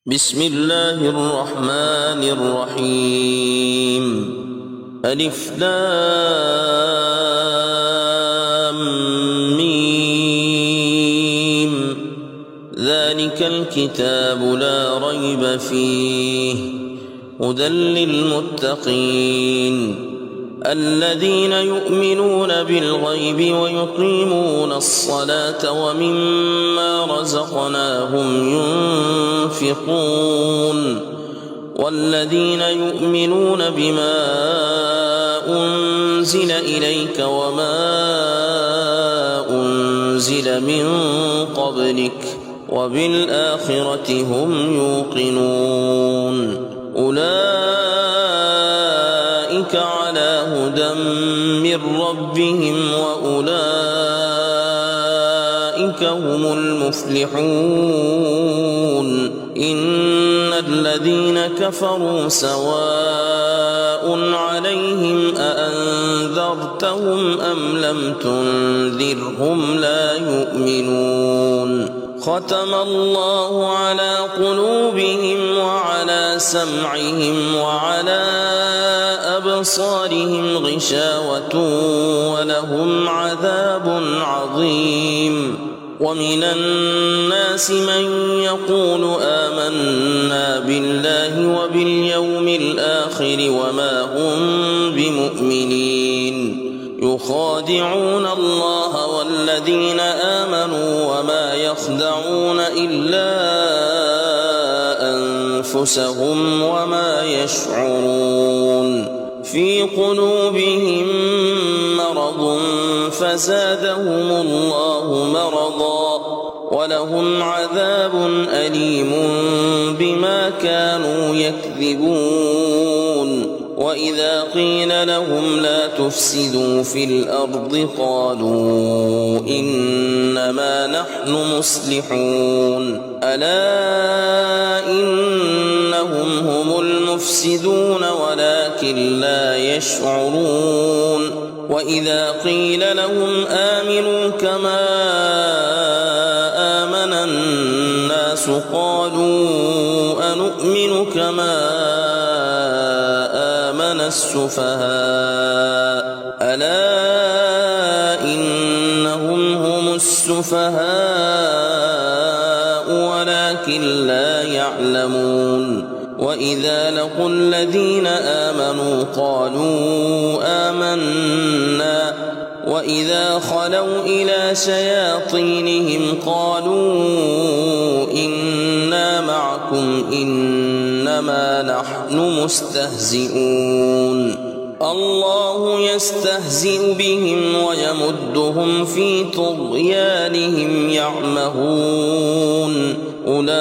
بسم الله الرحمن الرحيم. ألف لام ميم. ذلك الكتاب لا ريب فيه هدى للمتقين الذين يؤمنون بالغيب ويقيمون الصلاة ومما رزقناهم ينفقون والذين يؤمنون بما أنزل إليك وما أنزل من قبلك وبالآخرة هم يوقنون أولئك على هدى من ربهم وأولئك هم المفلحون. إن الذين كفروا سواء عليهم أأنذرتهم أم لم تنذرهم لا يؤمنون. ختم الله على قلوبهم وعلى سمعهم وعلى أبصارهم غشاوة ولهم عذاب عظيم. ومن الناس من يقول آمنا بالله وباليوم الآخر وما هم بمؤمنين يخادعون الله والذين آمنوا وما يخدعون إلا أنفسهم وما يشعرون. في قلوبهم مرض فزادهم الله مرضا ولهم عذاب أليم بما كانوا يكذبون. وإذا قيل لهم لا تفسدوا في الأرض قالوا إنما نحن مصلحون ألا إنهم هم المفسدون ولكن لا يشعرون. وإذا قيل لهم آمنوا كما آمن الناس قالوا أنؤمن كما آمن السفهاء ألا إنهم هم السفهاء ولكن لا يعلمون. وإذا لقوا الذين آمنوا قالوا آمنا وإذا خلوا إلى شياطينهم قالوا إنا معكم إنما نحن مستهزئون. الله يستهزئ بهم ويمدهم في طغيانهم يعمهون. أولئك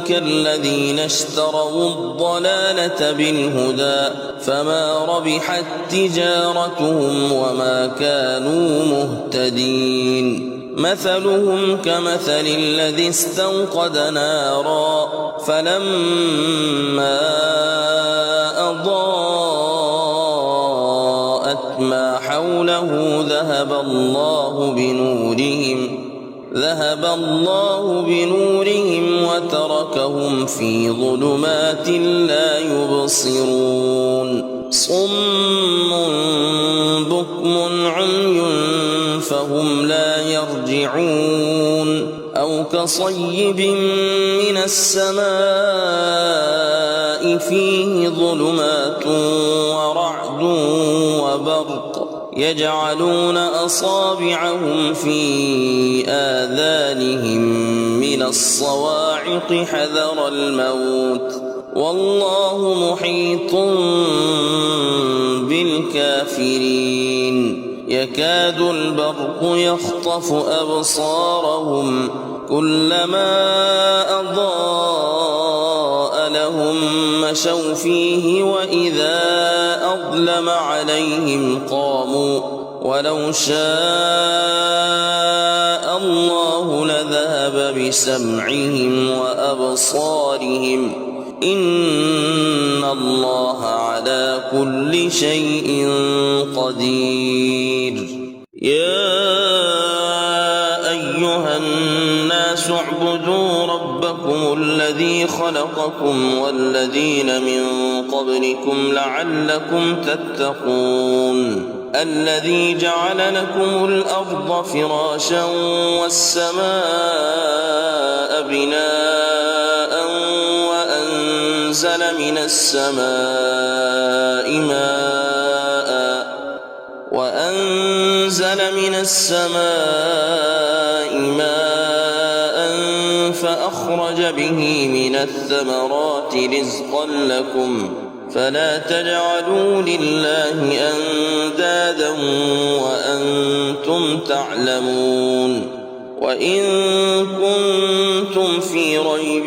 الذين اشتروا الضلالة بالهدى فما ربحت تجارتهم وما كانوا مهتدين. مثلهم كمثل الذي استوقد نارا فلما أضاءت ما حوله ذهب الله بنورهم وتركهم في ظلمات لا يبصرون. صم بكم عمي فهم لا يرجعون. أو كصيب من السماء فيه ظلمات ورعد وبرق يجعلون أصابعهم في آذانهم من الصواعق حذر الموت والله محيط بالكافرين. يكاد البرق يخطف أبصارهم كلما أضاء لهم مشوا فيه وإذا أظلم عليهم قاموا ولو شاء الله لذهب بسمعهم وأبصارهم إن الله على كل شيء قدير. يا أيها الناس الناس اعبدوا ربكم الذي خلقكم والذين من قبلكم لعلكم تتقون الذي جعل لكم الأرض فراشا والسماء بناء وأنزل من السماء ماء فأخرج به من الثمرات رزقا لكم فلا تجعلوا لله أندادا وأنتم تعلمون وإن كنتم في ريب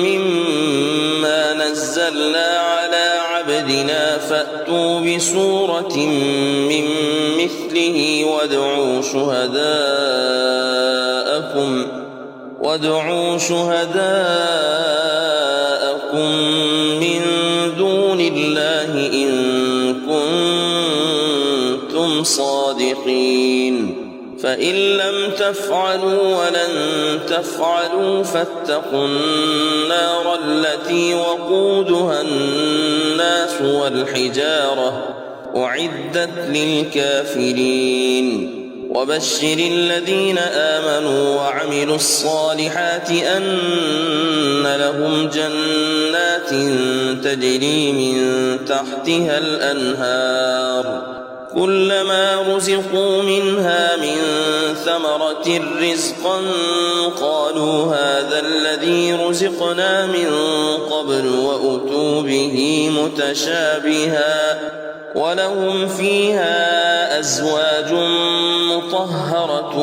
مما نزلنا على عبدنا فأتوا بسورة من مثله وادعوا شهداءكم من دون الله إن كنتم صادقين فإن لم تفعلوا ولن تفعلوا فاتقوا النار التي وقودها الناس والحجارة أعدت للكافرين وبشر الذين آمنوا وعملوا الصالحات أن لهم جنات تجري من تحتها الأنهار كلما رزقوا منها من ثمرة رزقا قالوا هذا الذي رزقنا من قبل وأتوا به متشابها ولهم فيها أزواج مطهرة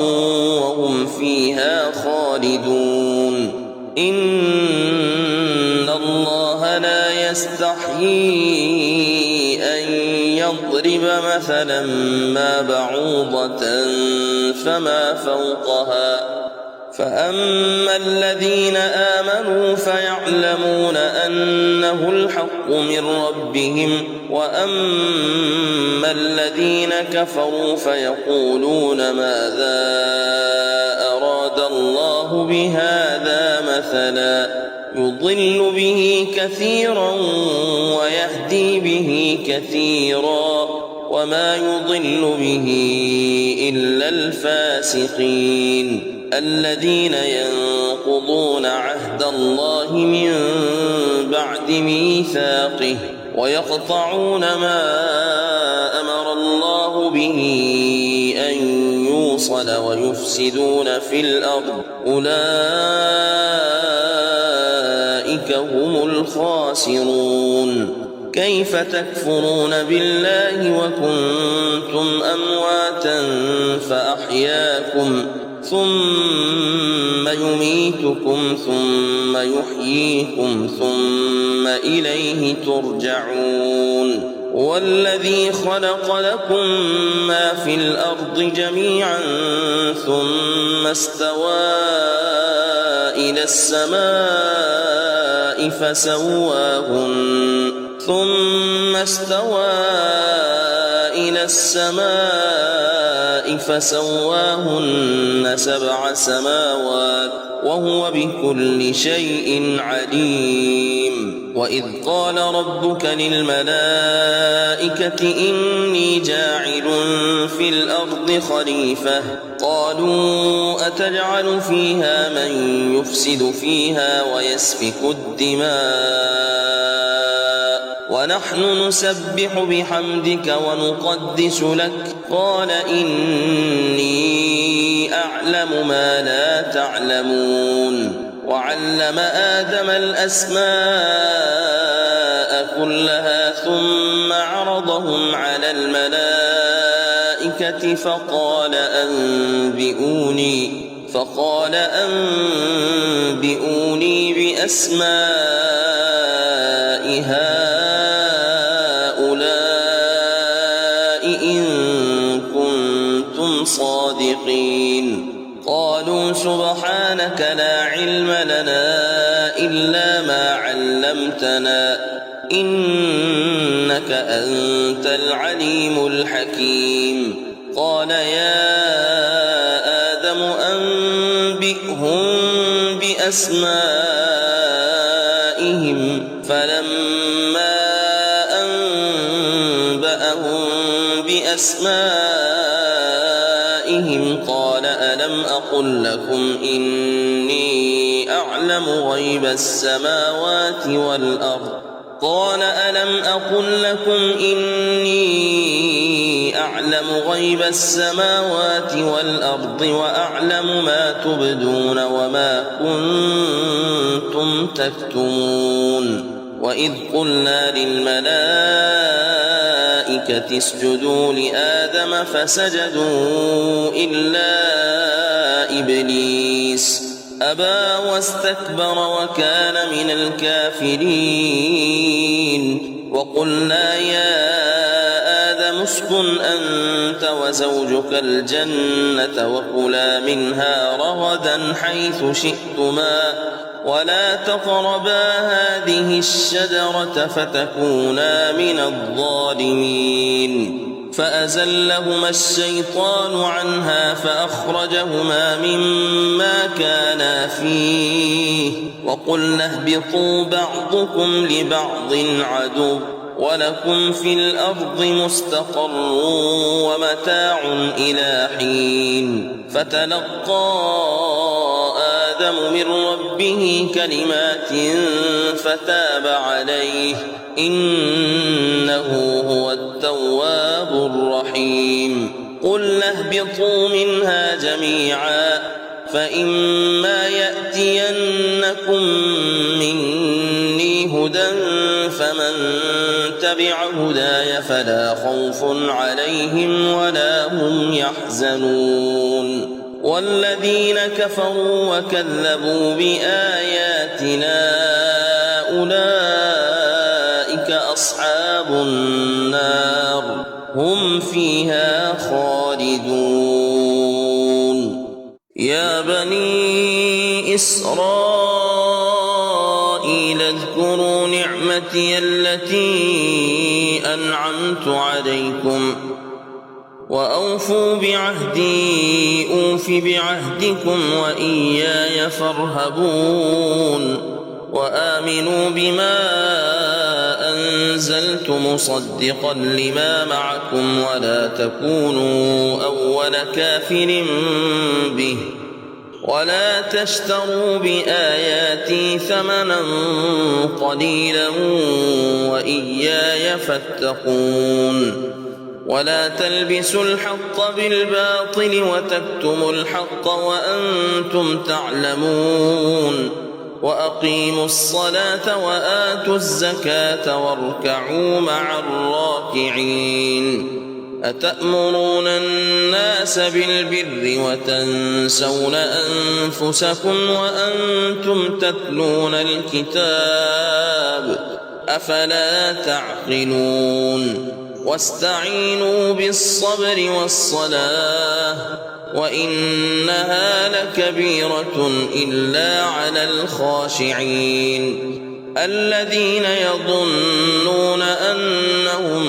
وهم فيها خالدون إن الله لا يستحيي أن يضرب مثلا ما بعوضة فما فوقها فأما الذين آمنوا فيعلمون أنه الحق من ربهم وأما الذين كفروا فيقولون ماذا أراد الله بهذا مثلا يضل به كثيرا ويهدي به كثيرا وما يضل به إلا الفاسقين الذين ينقضون عهد الله من بعد ميثاقه ويقطعون ما أمر الله به أن يوصل ويفسدون في الأرض أولئك هم الخاسرون كيف تكفرون بالله وكنتم أمواتا فأحياكم ثم يميتكم ثم يحييكم ثم إليه ترجعون والذي خلق لكم ما في الأرض جميعا ثم استوى إلى السماء فسواهن 7 سماوات وهو بكل شيء عليم وإذ قال ربك للملائكة إني جاعل في الأرض خليفة قالوا أتجعل فيها من يفسد فيها ويسفك الدماء ونحن نسبح بحمدك ونقدس لك قال إني أعلم ما لا تعلمون وعلم آدم الأسماء كلها ثم عرضهم على الملائكة فقال أنبئوني بأسماء هؤلاء إن كنتم صادقين قالوا سبحانك لا علم لنا إلا ما علمتنا إنك أنت العليم الحكيم قال يا آدم أنبئهم بأسمائهم فلما أنبأهم بأسمائهم قال ألم أقل لكم إني أعلم غيب السماوات والأرض وأعلم ما تبدون وما كنتم تكتمون وإذ قلنا للملائكة اسجدوا لآدم فسجدوا إلا إبليس أبى واستكبر وكان من الكافرين وقلنا يا آدم اسكن أنت وزوجك الجنة وكلا منها رغدا حيث شئتما ولا تقربا هذه الشجرة فتكونا من الظالمين فأزلهما الشيطان عنها فأخرجهما مما كانا فيه وقلنا اهبطوا بعضكم لبعض عدو ولكم في الأرض مستقر ومتاع إلى حين فتلقى آدم من ربه كلمات فتاب عليه إنه هو التواب الرحيم قلنا اهبطوا منها جميعا فإما يأتينكم مني هدى فمن تبع هداي فلا خوف عليهم ولا هم يحزنون والذين كفروا وكذبوا بآياتنا أولئك أصحاب النار هم فيها خالدون يا بني إسرائيل اذكروا نعمتي التي أنعمت عليكم وأوفوا بعهدي أوف بعهدكم وإياي فارهبون وآمنوا بما أنزلت مصدقا لما معكم ولا تكونوا أول كافر به ولا تشتروا بآياتي ثمنا قليلا وإياي فاتقون ولا تلبسوا الحق بالباطل وتكتموا الحق وأنتم تعلمون وأقيموا الصلاة وآتوا الزكاة واركعوا مع الراكعين أتأمرون الناس بالبر وتنسون أنفسكم وأنتم تتلون الكتاب أفلا تعقلون واستعينوا بالصبر والصلاة وإنها لكبيرة إلا على الخاشعين الذين يظنون أنهم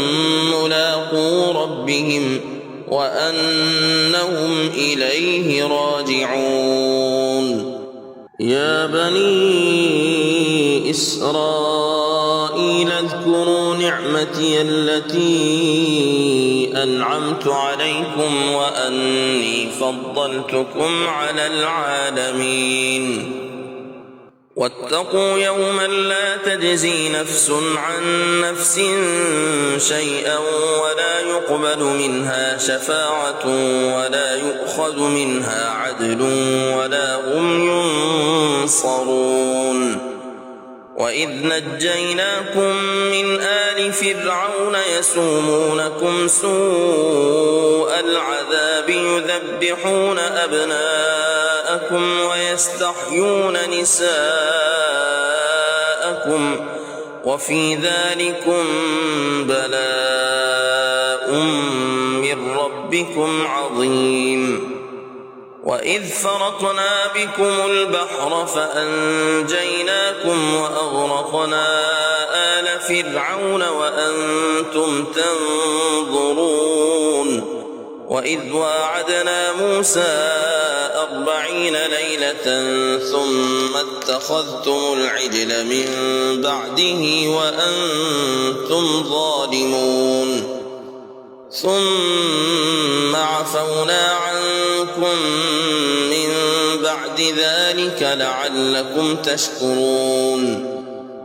ملاقو ربهم وأنهم إليه راجعون يا بني إسرائيل اذكروا نعمتي التي أنعمت عليكم وأني فضلتكم على العالمين واتقوا يوما لا تجزي نفس عن نفس شيئا ولا يقبل منها شفاعة ولا يؤخذ منها عدل ولا هم ينصرون وإذ نجيناكم من آل فرعون يسومونكم سوء العذاب يذبحون أبناءكم ويستحيون نساءكم وفي ذلكم بلاء من ربكم عظيم وإذ فرقنا بكم البحر فأنجيناكم وأغرقنا آل فرعون وأنتم تنظرون وإذ واعدنا موسى 40 ليلة ثم اتخذتم العجل من بعده وأنتم ظالمون ثم عفونا عنكم من بعد ذلك لعلكم تشكرون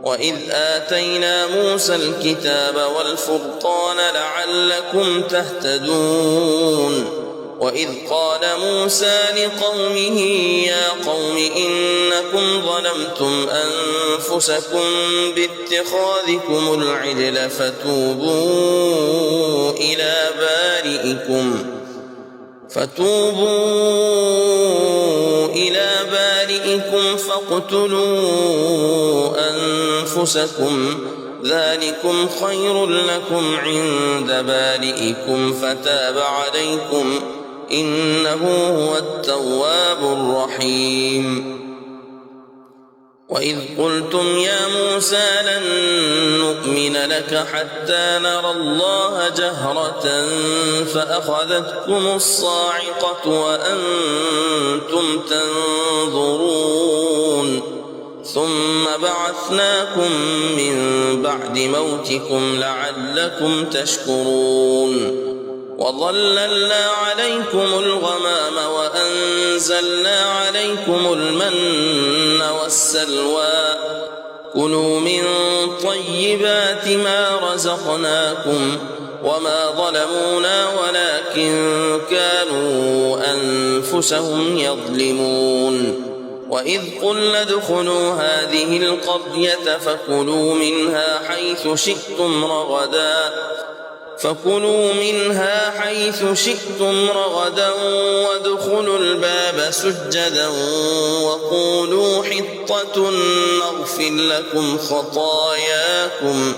وإذ آتينا موسى الكتاب والفرقان لعلكم تهتدون وإذ قال موسى لقومه يا قوم إنكم ظلمتم أنفسكم باتخاذكم العجل فتوبوا إلى بارئكم فاقتلوا أنفسكم ذلكم خير لكم عند بارئكم فتاب عليكم إنه هو التواب الرحيم وإذ قلتم يا موسى لن نؤمن لك حتى نرى الله جهرة فأخذتكم الصاعقة وأنتم تنظرون ثم بعثناكم من بعد موتكم لعلكم تشكرون وظللنا عليكم الغمام وأنزلنا عليكم المن والسلوى كلوا من طيبات ما رزقناكم وما ظلمونا ولكن كانوا أنفسهم يظلمون وإذ قلنا ادخلوا هذه القرية فكلوا منها حيث شئتم رغدا وادخلوا الباب سجدا وقولوا حطة نغفر لكم خطاياكم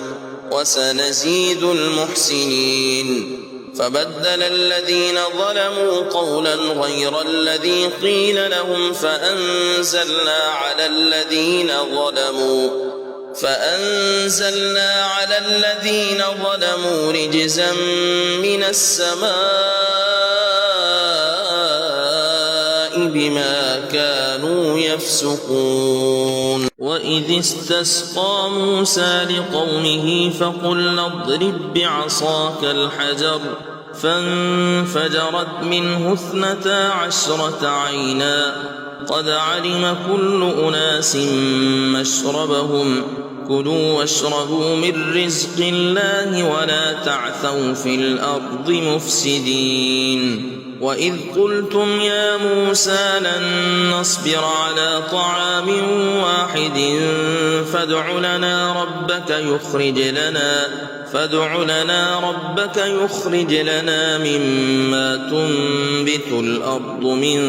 وسنزيد المحسنين فبدل الذين ظلموا قولا غير الذي قيل لهم فأنزلنا على الذين ظلموا رجزا من السماء بما كانوا يفسقون وإذ استسقى موسى لقومه فقلنا اضرب بعصاك الحجر فانفجرت منه 12 عينا قد علم كل أناس مشربهم كلوا واشربوا من رزق الله ولا تعثوا في الأرض مفسدين وإذ قلتم يا موسى لن نصبر على طعام واحد فادع لنا ربك يخرج لنا مما تنبت الأرض من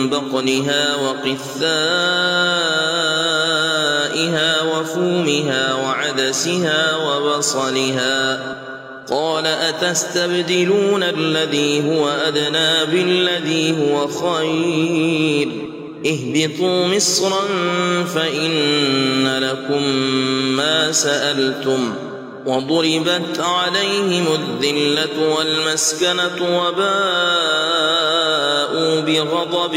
بقلها وقثائها وفومها وعدسها وبصلها قال أتستبدلون الذي هو أدنى بالذي هو خير اهبطوا مصرا فإن لكم ما سألتم وضربت عليهم الذلة والمسكنة وباءوا بغضب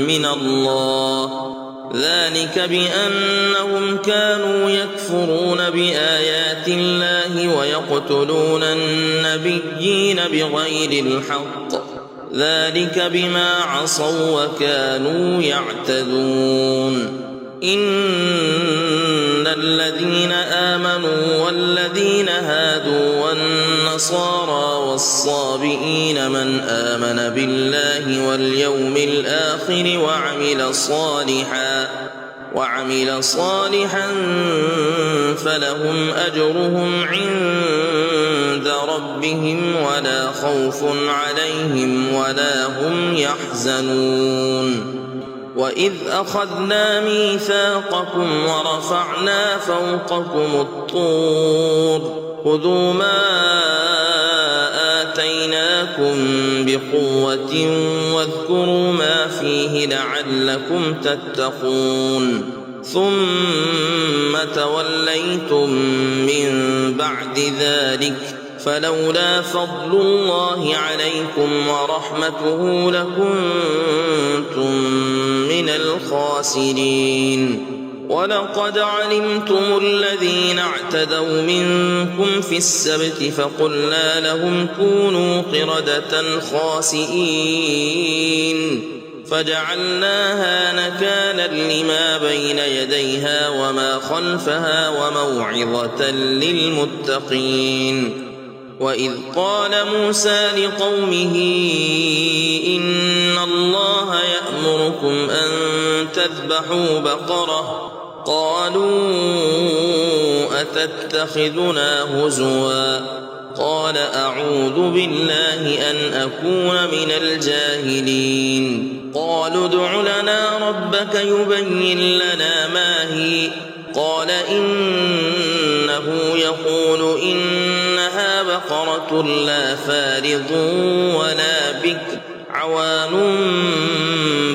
من الله ذلك بأنهم كانوا يكفرون بآيات الله ويقتلون النبيين بغير الحق ذلك بما عصوا وكانوا يعتدون إن الذين آمنوا والذين هادوا والنصارى والصابئين من آمن بالله واليوم الآخر وعمل صالحا فلهم أجرهم عند ربهم ولا خوف عليهم ولا هم يحزنون وإذ أخذنا ميثاقكم ورفعنا فوقكم الطور خذوا ما آتيناكم بقوة واذكروا ما فيه لعلكم تتقون ثم توليتم من بعد ذلك فلولا فضل الله عليكم ورحمته لكنتم من الخاسرين. ولقد علمتم الذين اعتدوا منكم في السبت فقلنا لهم كونوا قردة خاسئين فجعلناها نكالا لما بين يديها وما خلفها وموعظة للمتقين. وإذ قال موسى لقومه إن الله يأمركم أن تذبحوا بقرة قالوا أتتخذنا هزوا قال أعوذ بالله أن أكون من الجاهلين. قالوا ادع لنا ربك يبين لنا ما هي قال إنه يقول إنها بقرة لا فارض ولا بكر عوان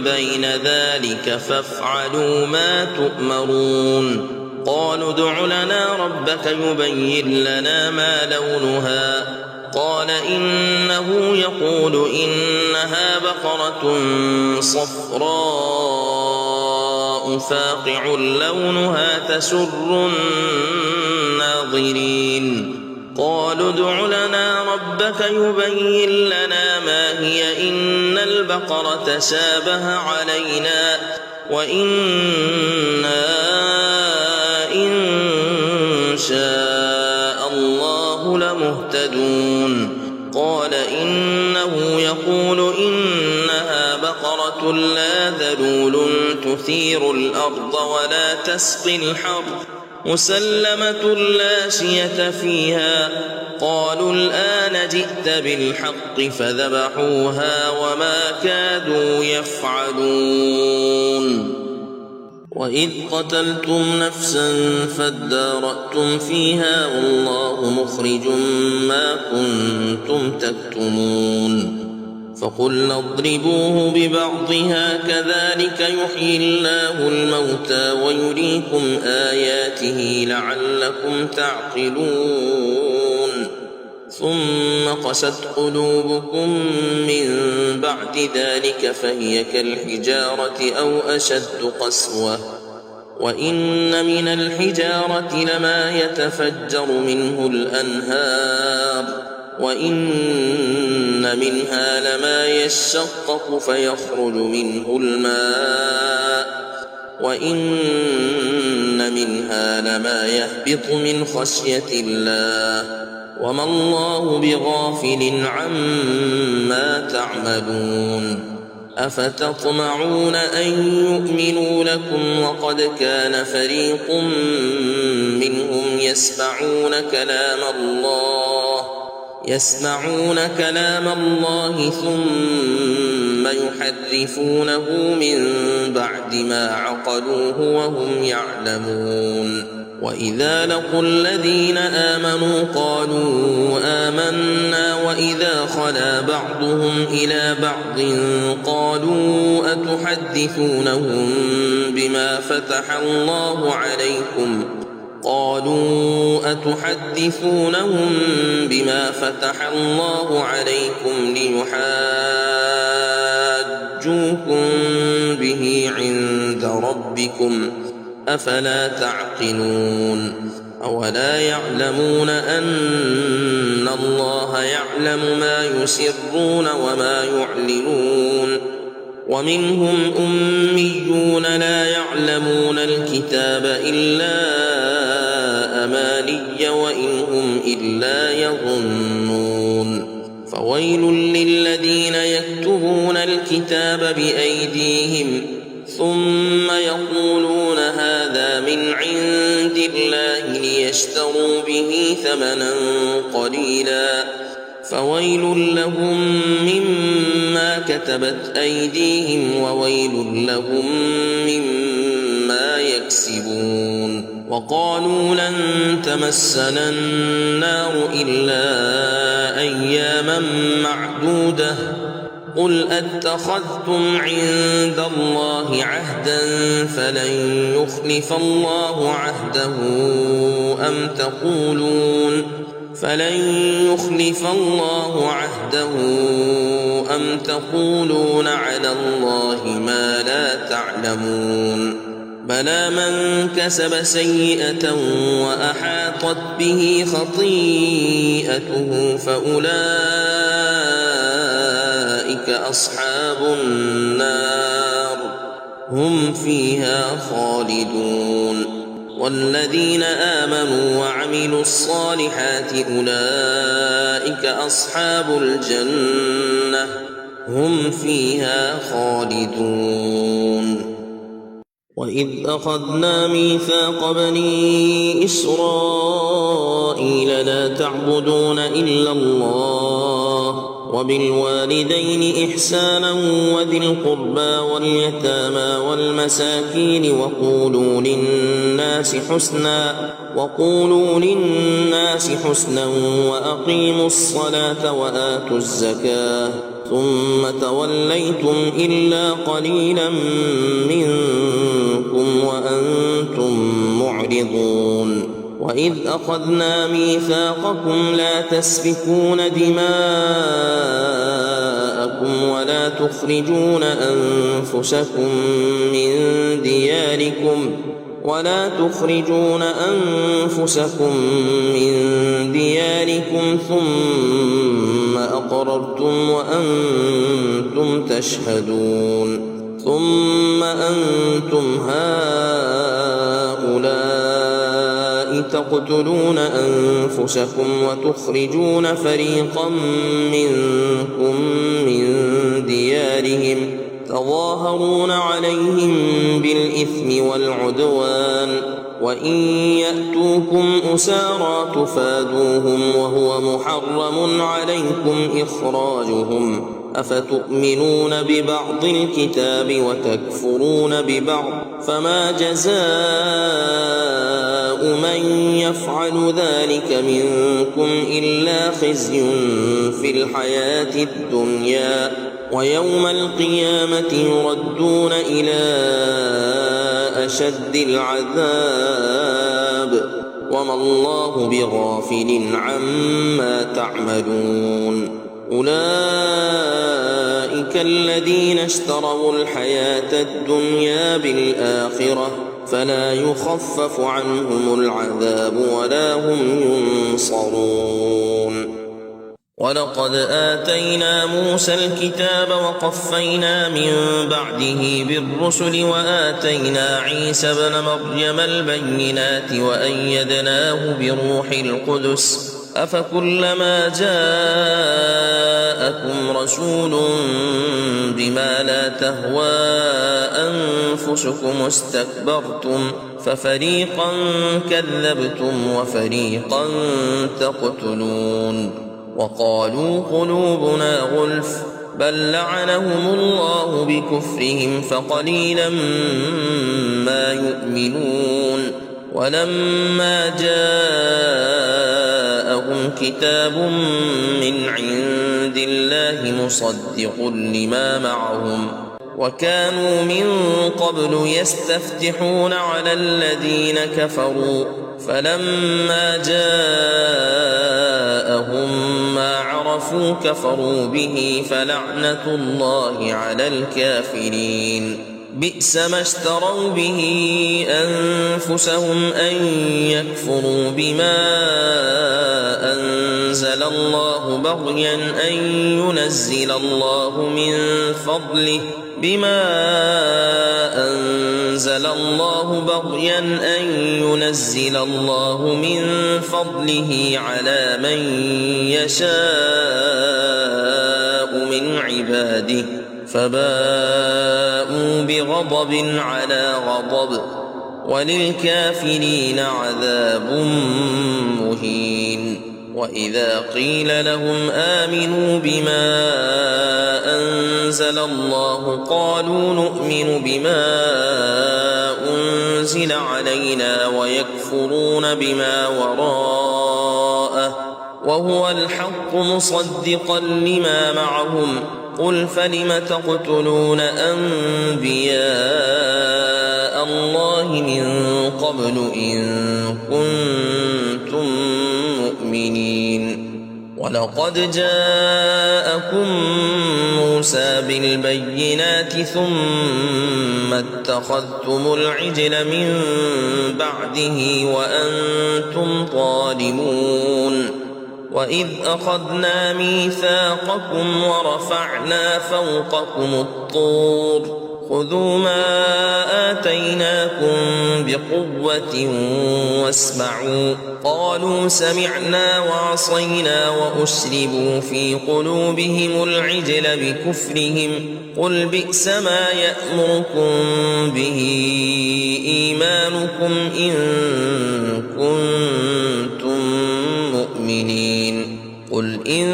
بين ذلك فافعلوا ما تؤمرون. قالوا ادع لنا ربك يبين لنا ما لونها قال إنه يقول إنها بقرة صفراء فاقع لونها تسر الناظرين. قالوا ادع لنا ربك يبين لنا ما هي إن البقرة شابه علينا وإنا إن شاء الله لمهتدون. قال إنه يقول إنها بقرة لا ذلول تثير الأرض ولا تسقي الحرث مسلمة لا شية فيها. قالوا الآن جئت بالحق فذبحوها وما كادوا يفعلون. وإذ قتلتم نفسا فادارأتم فيها والله مخرج ما كنتم تكتمون. فقلنا اضربوه ببعضها كذلك يحيي الله الموتى ويريكم آياته لعلكم تعقلون. ثم قست قلوبكم من بعد ذلك فهي كالحجارة أو أشد قسوة وإن من الحجارة لما يتفجر منه الأنهار وإن منها لما يشقق فيخرج منه الماء وإن منها لما يهبط من خشية الله وما الله بغافل عما تعملون. أفتطمعون أن يؤمنوا لكم وقد كان فريق منهم يسمعون كلام الله ثم يحرفونه من بعد ما عقلوه وهم يعلمون. وإذا لقوا الذين آمنوا قالوا آمنا وإذا خلا بعضهم إلى بعض قالوا أتحدثونهم بما فتح الله عليكم ليحاجوكم به عند ربكم أفلا تعقلون. أولا يعلمون أن الله يعلم ما يسرون وما يعلنون. ومنهم أميون لا يعلمون الكتاب إلا أماني وإن هم إلا يظنون. فويل للذين يكتبون الكتاب بأيديهم ثم يقولون هذا من عند الله ليشتروا به ثمنا قليلا فويل لهم مما كتبت أيديهم وويل لهم مما يكسبون. وقالوا لن تمسنا النار إلا أياما معدودة قل أتخذتم عند الله عهدا فلن يخلف الله عهده فلن يخلف الله عهده أم تقولون على الله ما لا تعلمون بلى من كسب سيئة وأحاطت به خطيئته فأولئك أصحاب النار هم فيها خالدون والذين آمنوا وعملوا الصالحات أولئك أصحاب الجنة هم فيها خالدون وإذ أخذنا ميثاق بني إسرائيل لا تعبدون إلا الله وبالوالدين إحسانا وذي القربى واليتامى والمساكين وقولوا للناس حسنا وأقيموا الصلاة وآتوا الزكاة ثم توليتم إلا قليلا منكم وأنتم معرضون وإذ أخذنا ميثاقكم لا تسفكون دماءكم ولا تخرجون أنفسكم من دياركم ثم أقررتم وأنتم تشهدون ثم أنتم هؤلاء تقتلون أنفسكم وتخرجون فريقا منكم من ديارهم تظاهرون عليهم بالإثم والعدوان وإن يأتوكم أسارى تفادوهم وهو محرم عليكم إخراجهم أفتؤمنون ببعض الكتاب وتكفرون ببعض فما جزاء من يفعل ذلك منكم إلا خزي في الحياة الدنيا ويوم القيامة يردون إلى أشد العذاب وما الله بغافل عما تعملون أولئك الذين اشتروا الحياة الدنيا بالآخرة فلا يخفف عنهم العذاب ولا هم ينصرون ولقد آتينا موسى الكتاب وقفينا من بعده بالرسل وآتينا عيسى ابن مريم البينات وأيدناه بروح القدس أفكلما جاءكم رسول بما لا تهوى أنفسكم استكبرتم ففريقا كذبتم وفريقا تقتلون وقالوا قلوبنا غلف بل لعنهم الله بكفرهم فقليلا ما يؤمنون ولما جاءهم كتاب من عند الله مصدق لما معهم وكانوا من قبل يستفتحون على الذين كفروا فلما جاءهم ما عرفوا كفروا به فلعنة الله على الكافرين بئس ما اشتروا به أنفسهم أن يكفروا بما أنزل الله بغيا أن ينزل الله من فضله على من يشاء من عباده فباءوا بغضب على غضب وللكافرين عذاب مهين وإذا قيل لهم آمنوا بما أنزل الله قالوا نؤمن بما أنزل علينا ويكفرون بما وراءه وهو الحق مصدقا لما معهم قل فلم تقتلون أنبياء الله من قبل إن كنتم مؤمنين ولقد جاءكم موسى بالبينات ثم اتخذتم العجل من بعده وأنتم ظالمون وإذ أخذنا ميثاقكم ورفعنا فوقكم الطور خذوا ما آتيناكم بقوة واسمعوا قالوا سمعنا وعصينا وأشربوا في قلوبهم العجل بكفرهم قل بئس ما يأمركم به إيمانكم إن كنتم مؤمنين قل إن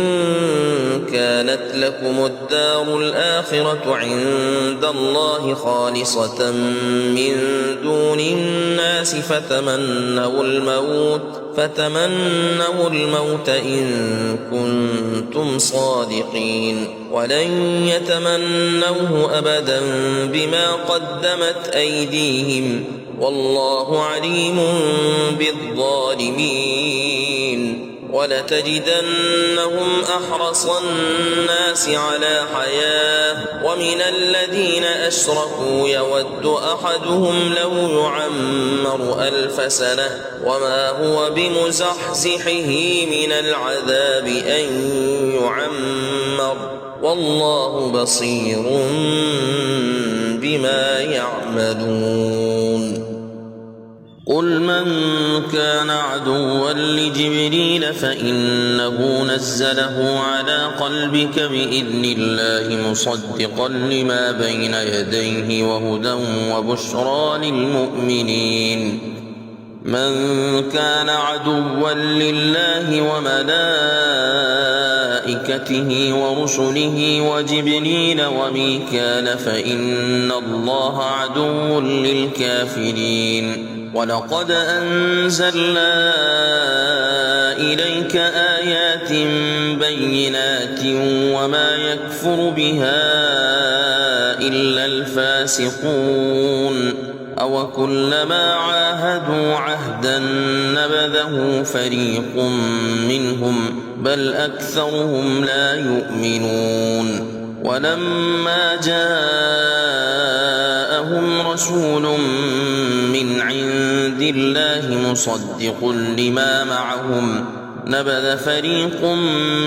كانت لكم الدار الآخرة عند الله خالصة من دون الناس فتمنوا الموت إن كنتم صادقين ولن يتمنوه أبدا بما قدمت أيديهم والله عليم بالظالمين ولتجدنهم أحرص الناس على حياة ومن الذين أشركوا يود أحدهم لو يعمر 1000 سنة وما هو بمزحزحه من العذاب أن يعمر والله بصير بما يعملون قل من كان عدوا لجبريل فإنه نزله على قلبك بإذن الله مصدقا لما بين يديه وهدى وبشرى للمؤمنين من كان عدوا لله وملائكته ورسله وجبريل وميكال فإن الله عدو للكافرين ولقد أنزلنا إليك آيات بينات وما يكفر بها إلا الفاسقون أوكلما عاهدوا عهدا نبذه فريق منهم بل أكثرهم لا يؤمنون ولما جاءهم رسول من عند الله مصدق لما معهم نبذ فريق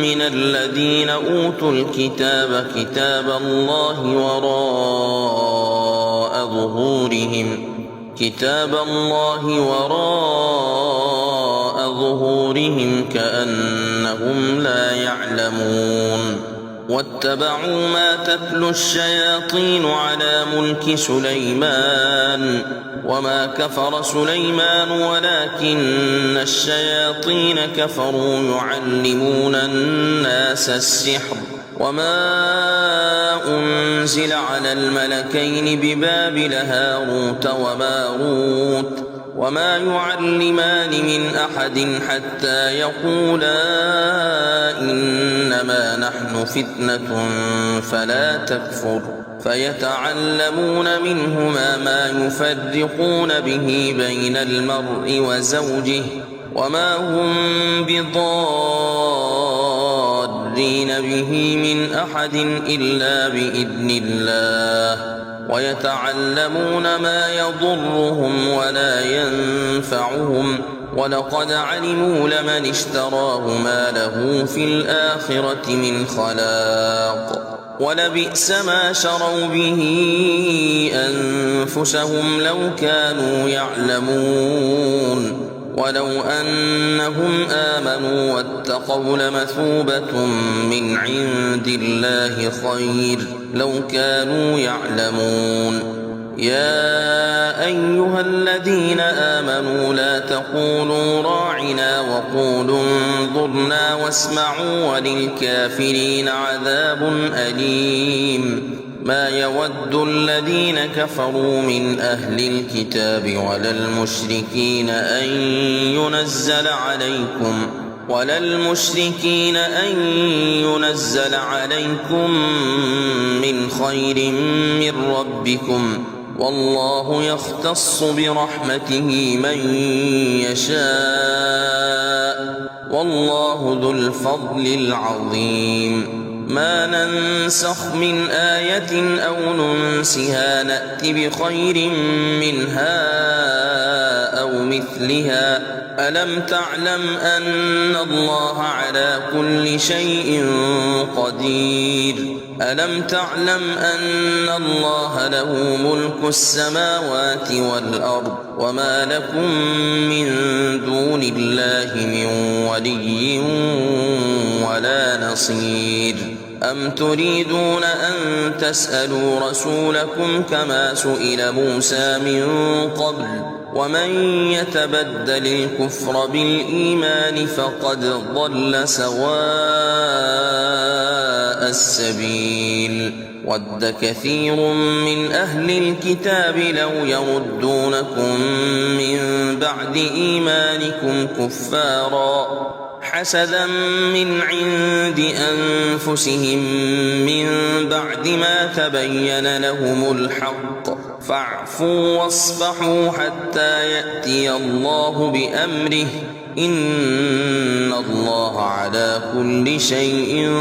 من الذين أوتوا الكتاب كتاب الله وراء ظهورهم كأنهم لا يعلمون واتبعوا ما تتلو الشياطين على ملك سليمان وما كفر سليمان ولكن الشياطين كفروا يعلمون الناس السحر وما أنزل على الملكين ببابل هاروت وماروت وما يعلمان من أحد حتى يقولا إنما نحن فتنة فلا تكفر فيتعلمون منهما ما يفرقون به بين المرء وزوجه وما هم بضارين به من أحد إلا بإذن الله ويتعلمون ما يضرهم ولا ينفعهم ولقد علموا لمن اشتراه ما له في الآخرة من خلاق ولبئس ما شروا به أنفسهم لو كانوا يعلمون ولو أنهم آمنوا واتقوا لمثوبة من عند الله خير لو كانوا يعلمون يا أيها الذين آمنوا لا تقولوا راعنا وقولوا انظرنا واسمعوا وللكافرين عذاب أليم ما يود الذين كفروا من أهل الكتاب ولا المشركين أن ينزل عليكم من خير من ربكم والله يختص برحمته من يشاء والله ذو الفضل العظيم ما ننسخ من آية أو ننسها نأت بخير منها أو مثلها ألم تعلم أن الله على كل شيء قدير ألم تعلم أن الله له ملك السماوات والأرض وما لكم من دون الله من ولي ولا نصير أم تريدون أن تسألوا رسولكم كما سئل موسى من قبل ومن يتبدل الكفر بالإيمان فقد ضل سواء السبيل ود كثير من أهل الكتاب لو يردونكم من بعد إيمانكم كفارا حسدا من عند أنفسهم من بعد ما تبين لهم الحق فاعفوا واصفحوا حتى يأتي الله بأمره إن الله على كل شيء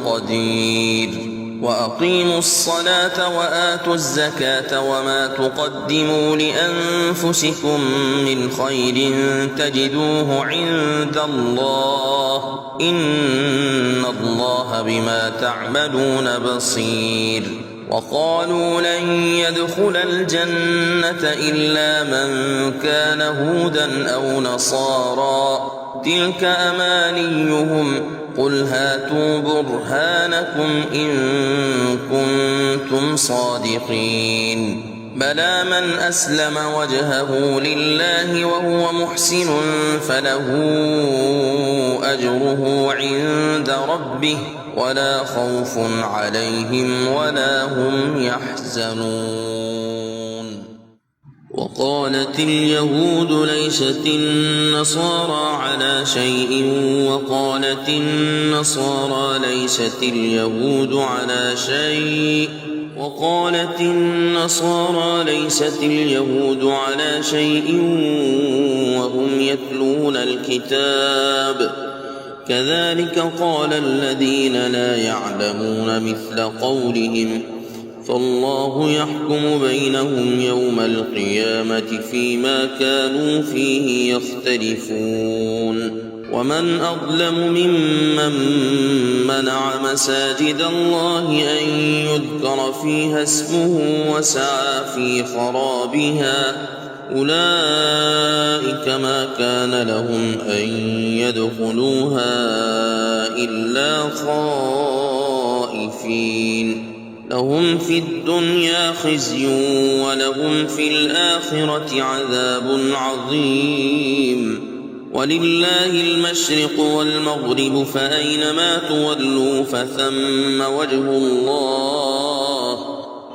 قدير وأقيموا الصلاة وآتوا الزكاة وما تقدموا لأنفسكم من خير تجدوه عند الله إن الله بما تعملون بصير وقالوا لن يدخل الجنة إلا من كان هودا أو نصارى تلك أمانيهم قل هاتوا برهانكم إن كنتم صادقين بلى من أسلم وجهه لله وهو محسن فله أجره عند ربه ولا خوف عليهم ولا هم يحزنون وقالت اليهود ليست النصارى على شيء وقالت النصارى ليست اليهود على شيء وقالت النصارى ليست اليهود على شيء وهم يتلون الكتاب كذلك قال الذين لا يعلمون مثل قولهم فالله يحكم بينهم يوم القيامة فيما كانوا فيه يختلفون ومن أظلم ممن منع مساجد الله أن يذكر فيها اسمه وسعى في خرابها أولئك ما كان لهم أن يدخلوها إلا خائفين لهم في الدنيا خزي ولهم في الآخرة عذاب عظيم ولله المشرق والمغرب فأينما تولوا فثم وجه الله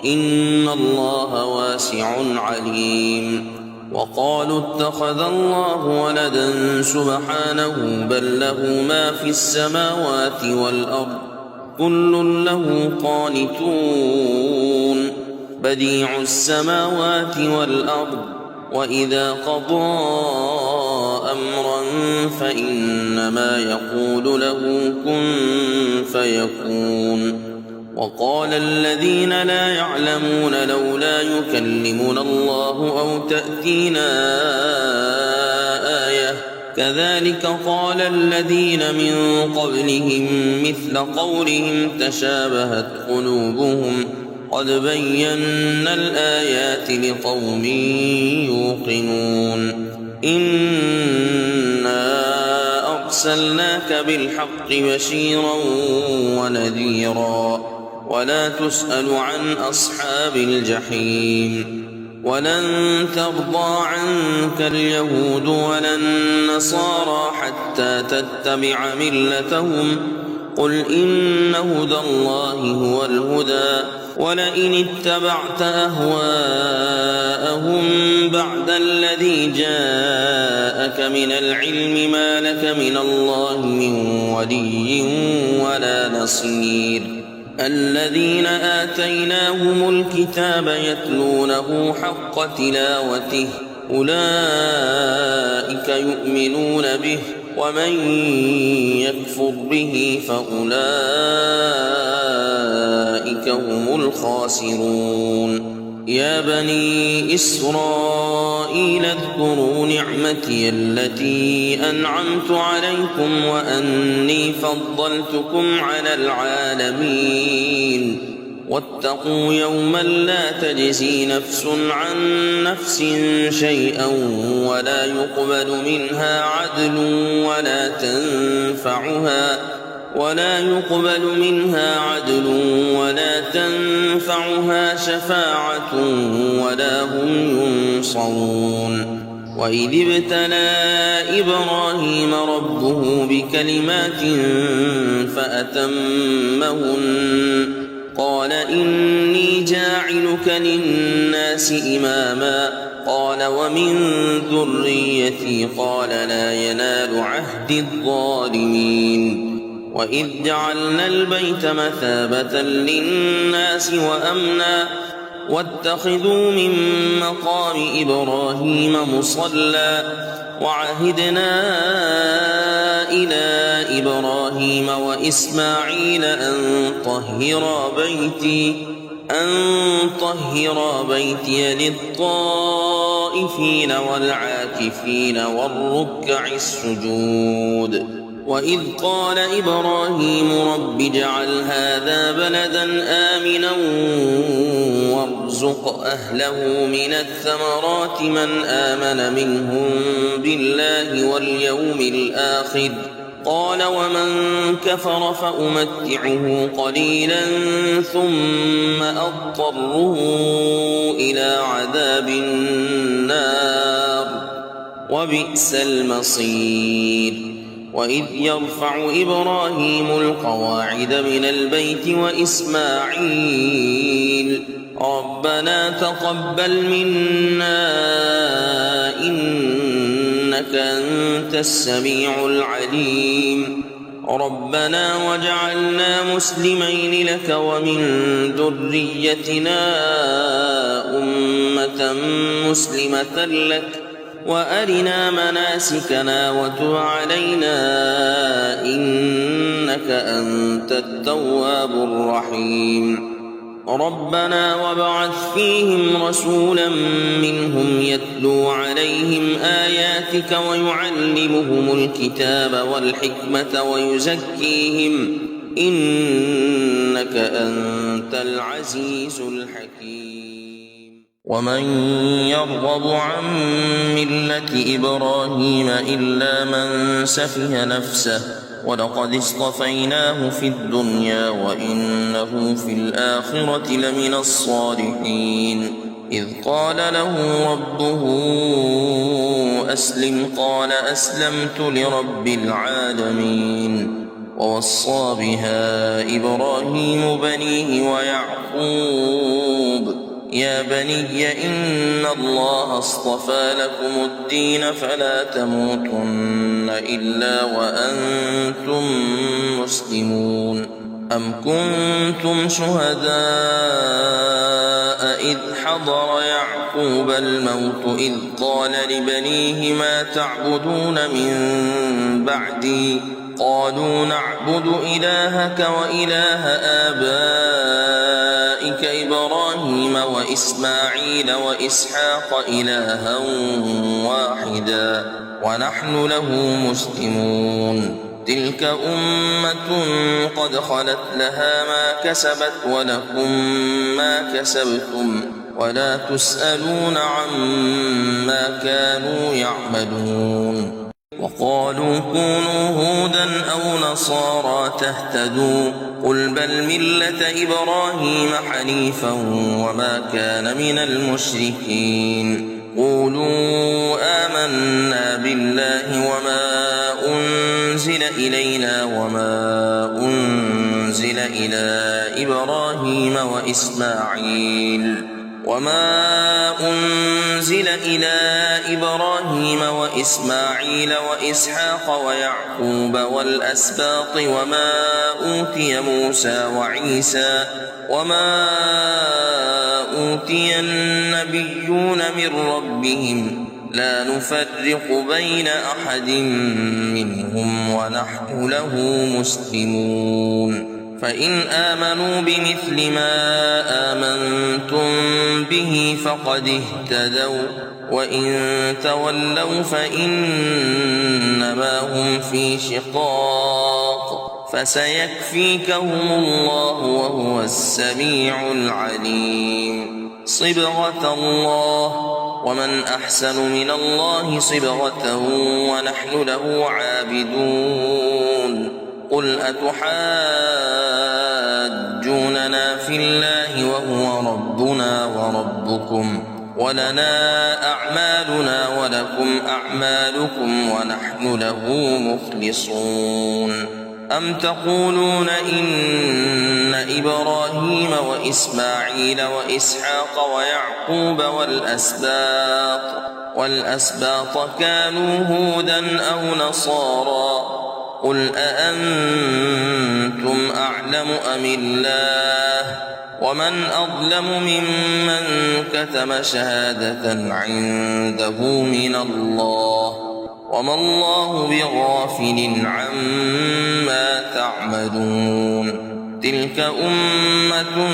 إن الله واسع عليم وقالوا اتخذ الله ولدا سبحانه بل له ما في السماوات والأرض كل له قانتون بديع السماوات والأرض وإذا قضى أمرا فإنما يقول له كن فيكون وقال الذين لا يعلمون لولا يكلمنا الله أو تأتينا آية كذلك قال الذين من قبلهم مثل قولهم تشابهت قلوبهم قد بينا الآيات لقوم يوقنون إنا أرسلناك بالحق بشيرا ونذيرا ولا تسأل عن أصحاب الجحيم ولن ترضى عنك اليهود ولا النصارى حتى تتبع ملتهم قل إن هدى الله هو الهدى ولئن اتبعت أهواءهم بعد الذي جاءك من العلم ما لك من الله من ولي ولا نصير الذين آتيناهم الكتاب يتلونه حق تلاوته أولئك يؤمنون به ومن يكفر به فأولئك هم الخاسرون يا بني إسرائيل اذكروا نعمتي التي أنعمت عليكم وأني فضلتكم على العالمين واتقوا يوما لا تجزي نفس عن نفس شيئا ولا يقبل منها عدل ولا تنفعها شفاعة ولا هم ينصرون وإذ ابتلى إبراهيم ربه بكلمات فأتمهن قال إني جاعلك للناس إماما قال ومن ذريتي قال لا ينال عهد الظالمين وإذ جعلنا البيت مثابة للناس وأمنا واتخذوا من مقام إبراهيم مصلى وعهدنا إلى إبراهيم وإسماعيل أن طهرا بيتي للطائفين والعاكفين والركع السجود وإذ قال إبراهيم رب اجعل هذا بلدا آمنا وارزق أهله من الثمرات من آمن منهم بالله واليوم الآخر قال ومن كفر فأمتعه قليلا ثم أضطره إلى عذاب النار وبئس المصير وإذ يرفع إبراهيم القواعد من البيت وإسماعيل ربنا تقبل منا إنك أنت السميع العليم ربنا وجعلنا مسلمين لك ومن ذريتنا أمة مسلمة لك وأرنا مناسكنا وتب علينا إنك أنت التواب الرحيم ربنا وابعث فيهم رسولا منهم يتلو عليهم آياتك ويعلمهم الكتاب والحكمة ويزكيهم إنك أنت العزيز الحكيم ومن يرغب عن ملة إبراهيم إلا من سفه نفسه ولقد اصطفيناه في الدنيا وإنه في الآخرة لمن الصالحين إذ قال له ربه أسلم قال أسلمت لرب العالمين ووصى بها إبراهيم بنيه ويعقوب يا بني إن الله اصطفى لكم الدين فلا تموتن إلا وأنتم مسلمون أم كنتم شهداء إذ حضر يعقوب الموت إذ قال لبنيه ما تعبدون من بعدي قالوا نعبد إلهك وإله آبائك إبراهيم وإسماعيل وإسحاق إلها واحدا ونحن له مسلمون تلك أمة قد خلت لها ما كسبت ولكم ما كسبتم ولا تسألون عما كانوا يعملون وقالوا كونوا هودا أو نصارى تهتدوا قل بل ملة إبراهيم حنيفا وما كان من المشركين قولوا آمنا بالله وما أنزل إلينا وما أنزل إلى إبراهيم وما أنزل إلى إبراهيم وإسماعيل وإسحاق ويعقوب والأسباط وما أوتي موسى وعيسى وما أوتي النبيون من ربهم لا نفرق بين أحد منهم ونحن له مسلمون فإن آمنوا بمثل ما آمنتم به فقد اهتدوا وإن تولوا فإنما هم في شقاق فسيكفيكهم الله وهو السميع العليم صبغة الله ومن أحسن من الله صبغة ونحن له عابدون قل أتحاجوننا في الله وهو ربنا وربكم ولنا أعمالنا ولكم أعمالكم ونحن له مخلصون أم تقولون إن إبراهيم وإسماعيل وإسحاق ويعقوب والأسباط كانوا هودا أو نصارى قل أأنتم أعلم أم الله ومن أظلم ممن كتم شهادة عنده من الله وما الله بغافل عما تعملون تلك أمة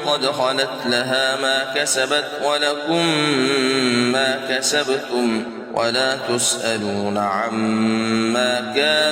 قد خلت لها ما كسبت ولكم ما كسبتم ولا تسألون عما كانوا